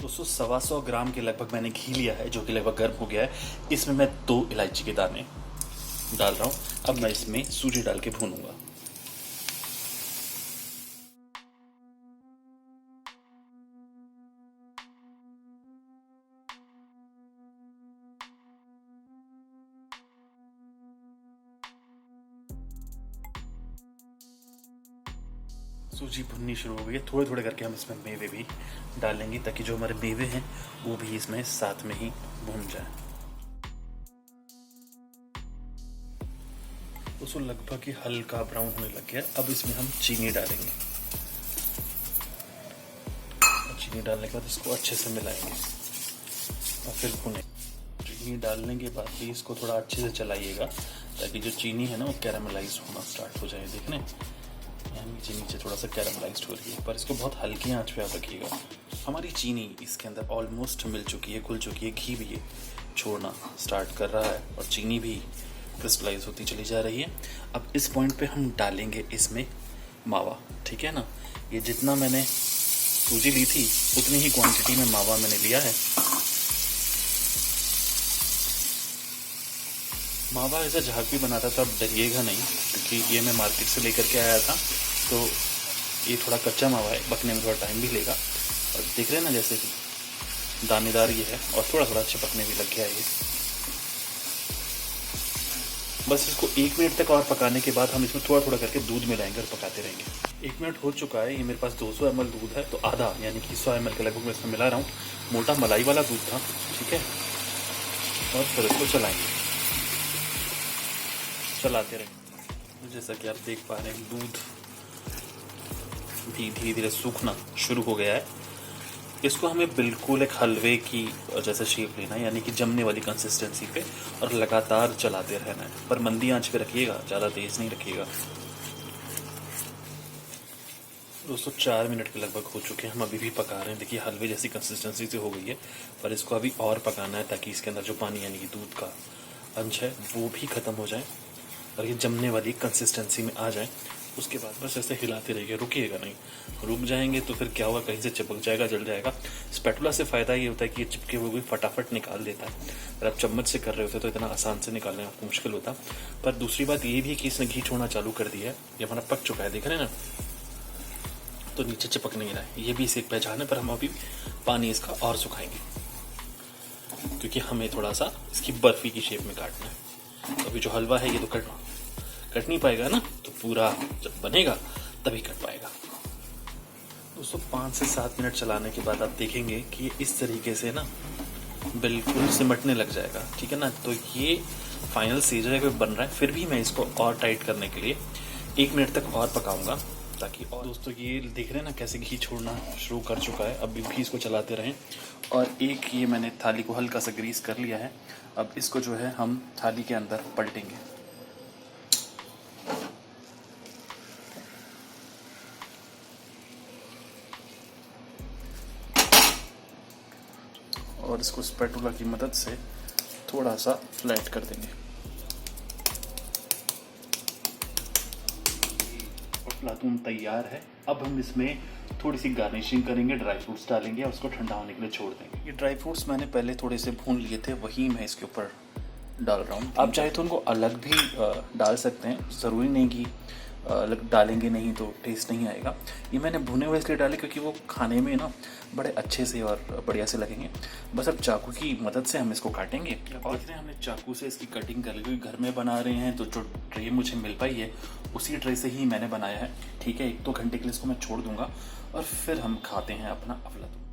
दोस्तों 125 ग्राम के लगभग मैंने घी लिया है जो कि लगभग गर्म हो गया है। इसमें मैं 2 इलायची के दाने डाल रहा हूँ। अब मैं इसमें सूजी डाल के भूनूंगा। सूजी भुननी शुरू हो गई है। थोड़े थोड़े करके हम इसमें मेवे भी डालेंगे ताकि जो हमारे मेवे हैं वो भी इसमें साथ में ही भुन जाए। उसको लगभग ही हल्का ब्राउन होने लग गया। अब इसमें हम चीनी डालेंगे। चीनी डालने के बाद इसको अच्छे से मिलाएंगे और फिर भुनें। चीनी डालने के बाद भी इसको थोड़ा अच्छे से चलाइएगा ताकि जो चीनी है ना वो कैरामलाइज होना स्टार्ट हो जाए। देखने यहाँ नीचे नीचे थोड़ा सा कैरामलाइज हो रही है, पर इसको बहुत हल्की आंच पे आप रखिएगा। हमारी चीनी इसके अंदर ऑलमोस्ट मिल चुकी है, घुल चुकी है। घी भी ये छोड़ना स्टार्ट कर रहा है और चीनी भी क्रिस्टलाइज होती चली जा रही है। अब इस पॉइंट पे हम डालेंगे इसमें मावा, ठीक है ना। ये जितना मैंने सूजी ली थी उतनी ही क्वांटिटी में मावा मैंने लिया है। मावा ऐसा झाग भी बनाता था, अब डरिएगा नहीं क्योंकि ये मैं मार्केट से लेकर के आया था, तो ये थोड़ा कच्चा मावा है, पकने में थोड़ा टाइम भी लेगा। और देख रहे हैं ना जैसे कि दानेदार ये है और थोड़ा थोड़ा अच्छे पकने भी लग गया है ये। बस इसको 1 मिनट तक और पकाने के बाद हम इसमें थोड़ा थोड़ा करके दूध मिलाएंगे और पकाते रहेंगे। 1 मिनट हो चुका है। ये मेरे पास 200 ml दूध है, तो आधा यानी कि 100 ml के लगभग मैं इसमें मिला रहा हूँ। मोटा मलाई वाला दूध था, ठीक है। और फिर इसको चलाते रहेंगे। जैसा कि आप देख पा रहे हैं दूध भी धीरे धीरे सूखना शुरू हो गया है। इसको हमें बिल्कुल एक हलवे की जैसे शेप लेना है, यानी कि जमने वाली कंसिस्टेंसी पे, और लगातार चलाते रहना है। पर मंदी आंच पे रखिएगा, ज़्यादा तेज़ नहीं रखिएगा। दोस्तों 4 मिनट के लगभग हो चुके हैं, हम अभी भी पका रहे हैं। देखिए हलवे जैसी कंसिस्टेंसी से हो गई है, पर इसको अभी और पकाना है ताकि इसके अंदर जो पानी यानी कि दूध का अंश है वो भी ख़त्म हो जाए और ये जमने वाली कंसिस्टेंसी में आ जाए। उसके बाद बस ऐसे हिलाते रहिए, रुकिएगा नहीं। रुक जाएंगे तो फिर क्या होगा, कहीं से चिपक जाएगा, जल जाएगा। स्पैटुला से फ़ायदा ये होता है कि ये चिपके हुए भी फटाफट निकाल देता है। अगर आप चम्मच से कर रहे होते तो इतना आसान से निकालने आपको मुश्किल होता। पर दूसरी बात ये भी कि इसने घी छोड़ना चालू कर दिया है। ये हमारा पक चुका है, देख रहे हैं ना, तो नीचे चिपक नहीं रहा है। ये भी इसे एक पहचान है। पर हम अभी पानी इसका और सुखाएंगे क्योंकि हमें थोड़ा सा इसकी बर्फ़ी की शेप में काटना है। तो अभी जो हलवा है ये तो कट नहीं पाएगा ना, तो पूरा जब बनेगा तभी कट पाएगा। दोस्तों 5 से 7 मिनट चलाने के बाद आप देखेंगे कि ये इस तरीके से ना बिल्कुल सिमटने लग जाएगा, ठीक है ना। तो ये फाइनल स्टेज है कि बन रहा है। फिर भी मैं इसको और टाइट करने के लिए 1 मिनट तक और पकाऊंगा ताकि। और दोस्तों ये देख रहे हैं ना कैसे घी छोड़ना शुरू कर चुका है। अब भी इसको चलाते रहें। और एक ये मैंने थाली को हल्का सा ग्रीस कर लिया है। अब इसको जो है हम थाली के अंदर पलटेंगे। और इसको स्पैटुला की मदद से थोड़ा सा फ्लैट कर देंगे। अफलातून तैयार है। अब हम इसमें थोड़ी सी गार्निशिंग करेंगे, ड्राई फ्रूट्स डालेंगे और उसको ठंडा होने के लिए छोड़ देंगे। ये ड्राई फ्रूट्स मैंने पहले थोड़े से भून लिए थे, वही मैं इसके ऊपर डाल रहा हूँ। आप चाहे तो उनको अलग भी डाल सकते हैं, ज़रूरी नहीं कि अलग डालेंगे नहीं तो टेस्ट नहीं आएगा। ये मैंने भुने हुए इसलिए डाले क्योंकि वो खाने में ना बड़े अच्छे से और बढ़िया से लगेंगे। बस अब चाकू की मदद से हम इसको काटेंगे। और देख रहे हैं हमने चाकू से इसकी कटिंग कर ली, क्योंकि घर में बना रहे हैं तो जो ट्रे मुझे मिल पाई है उसी ट्रे से ही मैंने बनाया है, ठीक है। 1-2 घंटे के लिए इसको मैं छोड़ दूंगा और फिर हम खाते हैं अपना अफलातून।